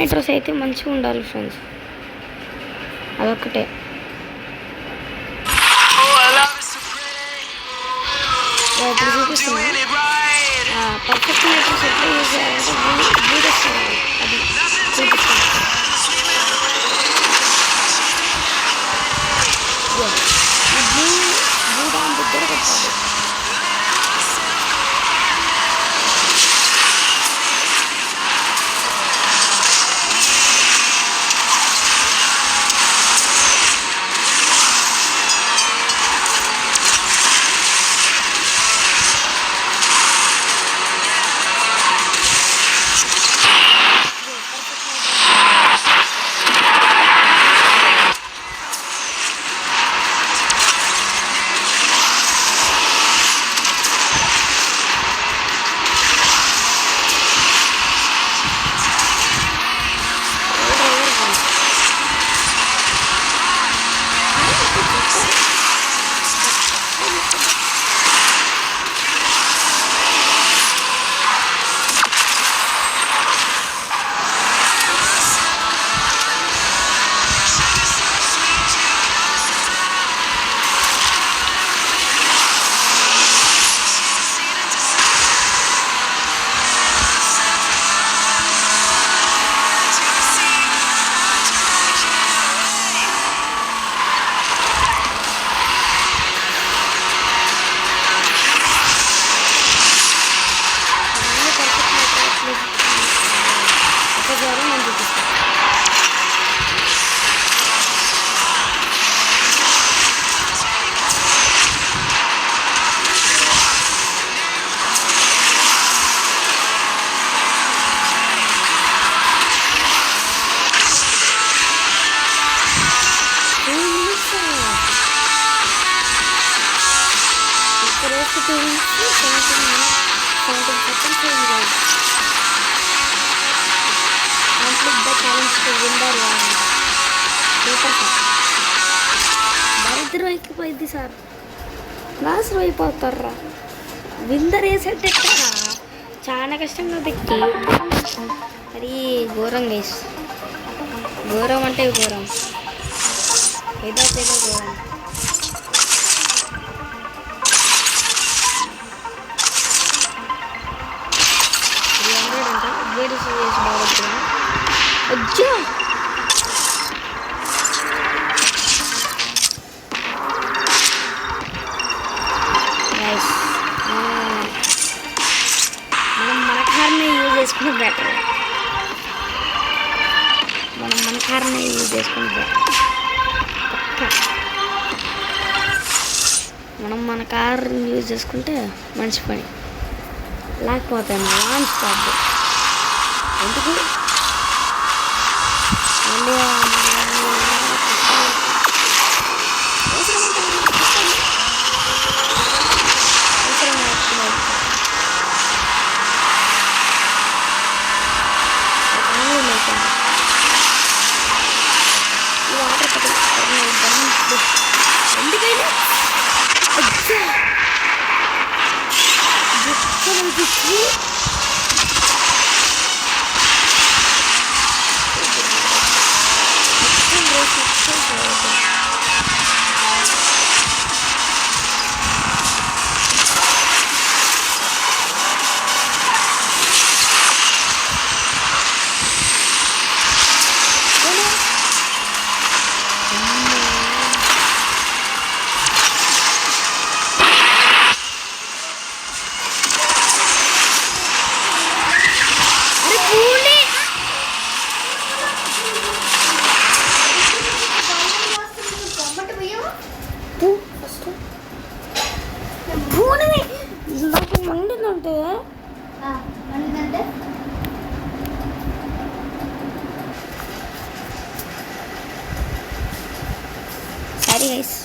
Nitrous అయితే మంచిగా ఉండాలి ఫ్రెండ్స్, అదొక్కటే. ఇప్పుడు చూపిస్తున్నా పర్ఫెక్ట్ నైట్రోస్ ఎట్లా యూజ్ చేయాలంటే బ్లూ వస్తుంది, అది చూపిస్తాను. బ్లూ దాని దగ్గర కొట్టాలి. దరిద్రం ఎక్కిపోయింది సార్, నాశనం అయిపోతారా. విందర్ వేసేట చాలా కష్టంగా పెట్టి అది ఘోరం వేసి, ఘోరం అంటే ఘోరం, ఏదో ఘోరం. అజ్జా మనం మన కార్ని యూజ్ చేసుకుని బెటర్, మనం మన కార్ని యూజ్ చేసుకుని బెటర్. మనం మన కార్ని యూజ్ చేసుకుంటే మంచి పని, లేకపోతే లాంచ్ కాదు ఎందుకు మళ్ళీ ఎందుకైనా సరే గైస్.